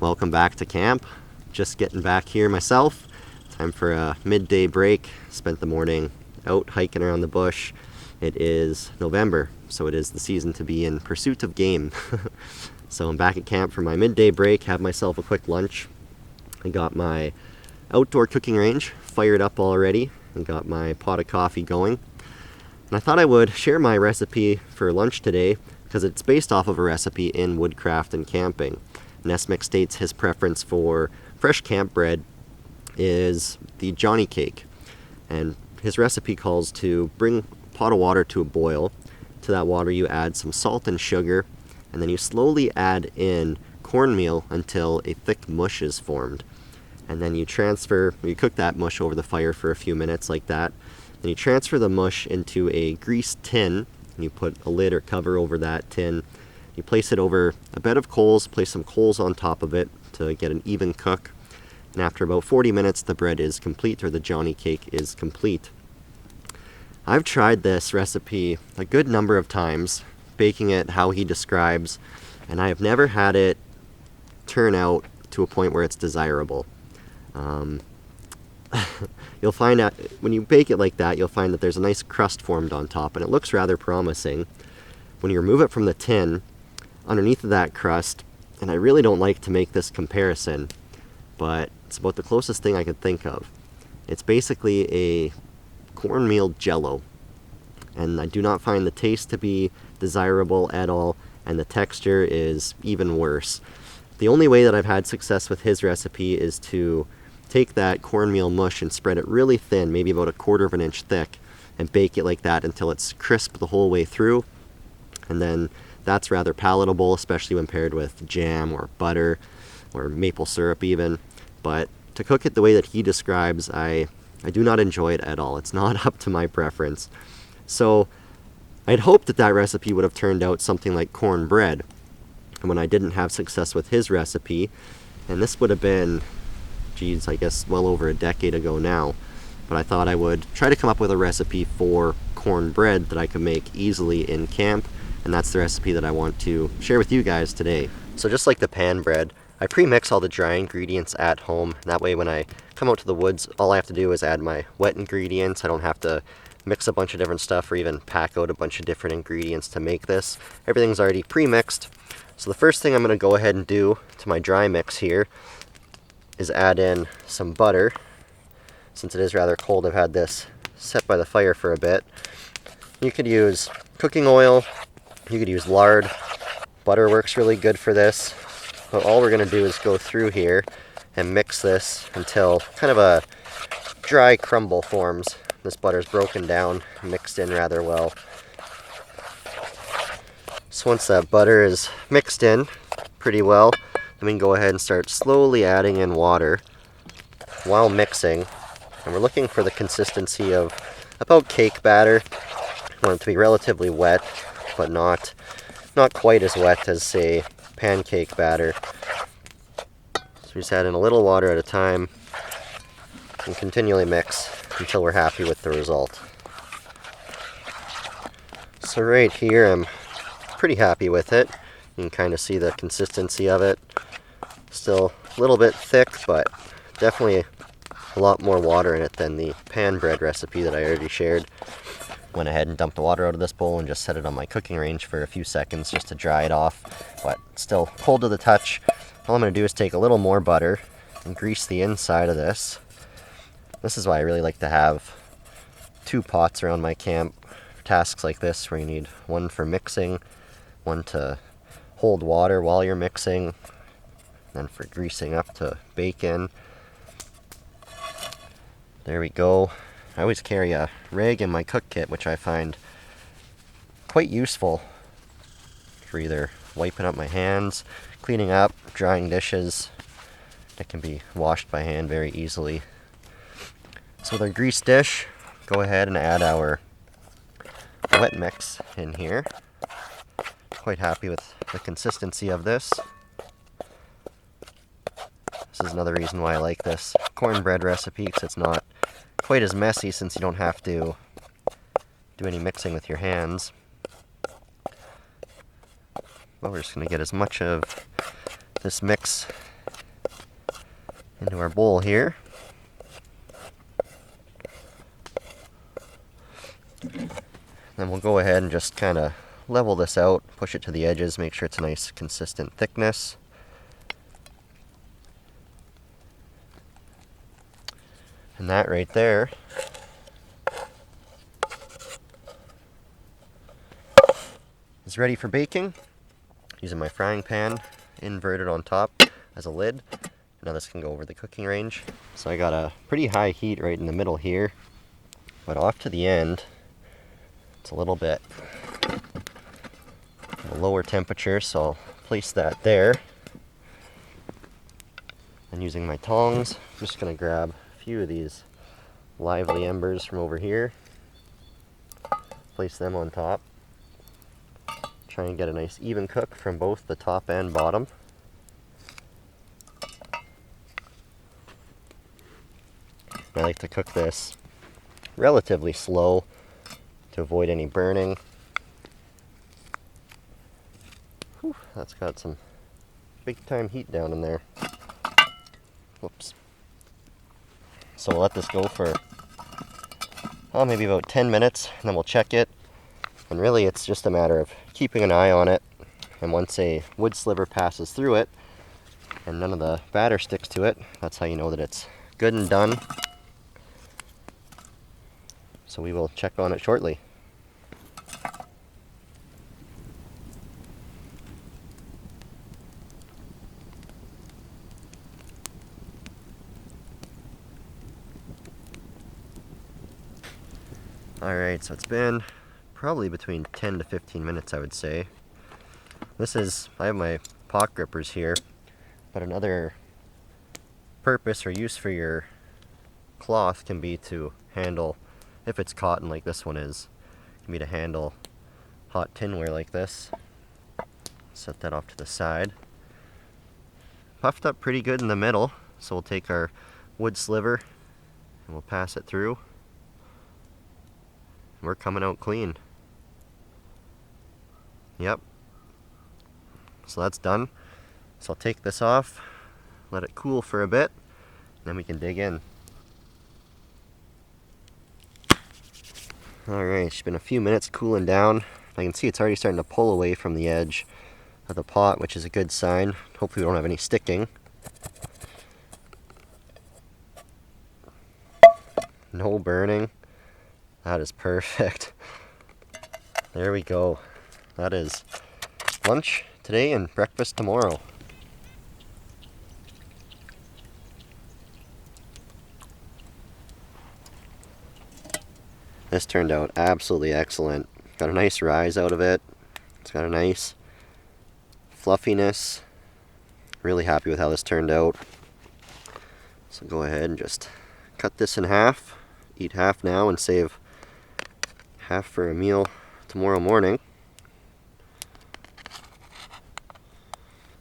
welcome back to camp. Just getting back here myself. Time for a midday break. Spent the morning out hiking around the bush. It is November, so it is the season to be in pursuit of game. So I'm back at camp for my midday break, have myself a quick lunch. I got my outdoor cooking range fired up already and got my pot of coffee going. And I thought I would share my recipe for lunch today because it's based off of a recipe in Woodcraft and Camping. Nessmuk states his preference for fresh camp bread is the Johnnycake. And his recipe calls to bring a pot of water to a boil. To that water you add some salt and sugar, and then you slowly add in cornmeal until a thick mush is formed. And then you cook that mush over the fire for a few minutes like that. Then you transfer the mush into a greased tin, and you put a lid or cover over that tin. You place it over a bed of coals, place some coals on top of it to get an even cook. And after about 40 minutes, the bread is complete, or the Johnnycake is complete. I've tried this recipe a good number of times, baking it how he describes, and I have never had it turn out to a point where it's desirable. You'll find out when you bake it like that, you'll find that there's a nice crust formed on top, and it looks rather promising. When you remove it from the tin, underneath of that crust, and I really don't like to make this comparison, but it's about the closest thing I could think of. It's basically a cornmeal jello, and I do not find the taste to be desirable at all, and the texture is even worse. The only way that I've had success with his recipe is to take that cornmeal mush and spread it really thin, maybe about 1/4 of an inch thick, and bake it like that until it's crisp the whole way through. And then that's rather palatable, especially when paired with jam or butter or maple syrup even. But to cook it the way that he describes, I do not enjoy it at all. It's not up to my preference. So I'd hoped that that recipe would have turned out something like cornbread. And when I didn't have success with his recipe, and this would have been, I guess well over a decade ago now, but I thought I would try to come up with a recipe for cornbread that I could make easily in camp, and that's the recipe that I want to share with you guys today. So just like the pan bread, I pre-mix all the dry ingredients at home. That way when I come out to the woods, all I have to do is add my wet ingredients. I don't have to mix a bunch of different stuff or even pack out a bunch of different ingredients to make this. Everything's already pre-mixed. So the first thing I'm going to go ahead and do to my dry mix here is add in some butter. Since it is rather cold, I've had this set by the fire for a bit. You could use cooking oil, you could use lard. Butter works really good for this. But all we're going to do is go through here and mix this until kind of a dry crumble forms. This butter's broken down, mixed in rather well. So once that butter is mixed in pretty well, then we can go ahead and start slowly adding in water while mixing. And we're looking for the consistency of about cake batter. We want it to be relatively wet, but not quite as wet as, say, pancake batter. So we just add in a little water at a time and continually mix until we're happy with the result. So right here I'm pretty happy with it. You can kind of see the consistency of it. Still a little bit thick, but definitely a lot more water in it than the pan bread recipe that I already shared. Went ahead and dumped the water out of this bowl and just set it on my cooking range for a few seconds just to dry it off, but still cold to the touch. All I'm going to do is take a little more butter and grease the inside of this. This is why I really like to have 2 pots around my camp for tasks like this, where you need one for mixing, one to hold water while you're mixing, then for greasing up to bake in. There we go. I always carry a rag in my cook kit, which I find quite useful for either wiping up my hands, cleaning up, drying dishes. It can be washed by hand very easily. So with our greased dish, go ahead and add our wet mix in here. Quite happy with the consistency of this. This is another reason why I like this cornbread recipe, because it's not quite as messy since you don't have to do any mixing with your hands. But we're just going to get as much of this mix into our bowl here. Then we'll go ahead and just kind of level this out, push it to the edges, make sure it's a nice consistent thickness. And that right there is ready for baking. Using my frying pan inverted on top as a lid. Now this can go over the cooking range. So I got a pretty high heat right in the middle here, but off to the end it's a little bit a lower temperature, so I'll place that there. And using my tongs, I'm just going to grab a few of these lively embers from over here, place them on top, try and get a nice even cook from both the top and bottom. I like to cook this relatively slow to avoid any burning. Whew, that's got some big time heat down in there. Whoops. So we'll let this go for maybe about 10 minutes, and then we'll check it. And really it's just a matter of keeping an eye on it, and once a wood sliver passes through it and none of the batter sticks to it, that's how you know that it's good and done. So we will check on it shortly. Alright, so it's been probably between 10 to 15 minutes, I would say. I have my pot grippers here, but another purpose or use for your cloth can be to handle, if it's cotton like this one is, can be to handle hot tinware like this. Set that off to the side. Puffed up pretty good in the middle, so we'll take our wood sliver and we'll pass it through. We're coming out clean. Yep. So that's done. So I'll take this off, let it cool for a bit, then we can dig in. Alright, it's been a few minutes cooling down. I can see it's already starting to pull away from the edge of the pot, which is a good sign. Hopefully we don't have any sticking. No burning. That is perfect. There we go. That is lunch today and breakfast tomorrow. This turned out absolutely excellent. Got a nice rise out of it. It's got a nice fluffiness. Really happy with how this turned out. So go ahead and just cut this in half. Eat half now and save half for a meal tomorrow morning.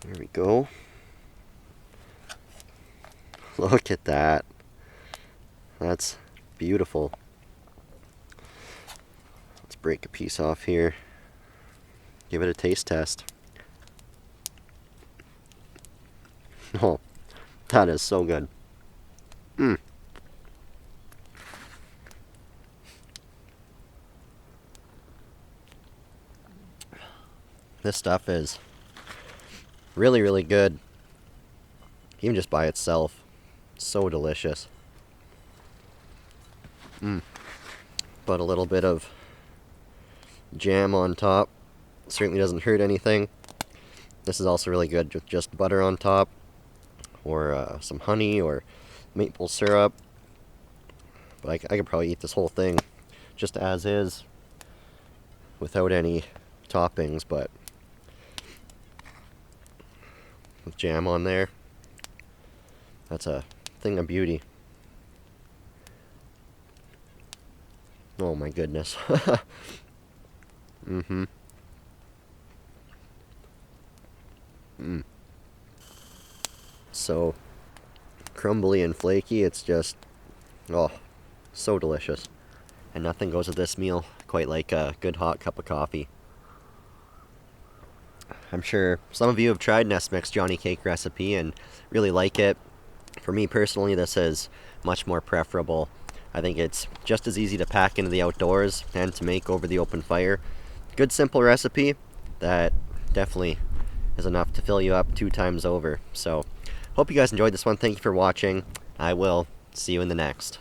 There we go. Look at that. That's beautiful. Let's break a piece off here. Give it a taste test. Oh, that is so good. This stuff is really, really good. Even just by itself. So delicious. But a little bit of jam on top certainly doesn't hurt anything. This is also really good with just butter on top, or some honey or maple syrup. But I could probably eat this whole thing just as is without any toppings, but with jam on there, that's a thing of beauty. Oh my goodness. So crumbly and flaky, it's just, oh, so delicious. And nothing goes with this meal quite like a good hot cup of coffee. I'm sure some of you have tried Nessmuk's Johnnycake recipe and really like it. For me personally, this is much more preferable. I think it's just as easy to pack into the outdoors and to make over the open fire. Good simple recipe that definitely is enough to fill you up 2 times over. So hope you guys enjoyed this one. Thank you for watching. I will see you in the next.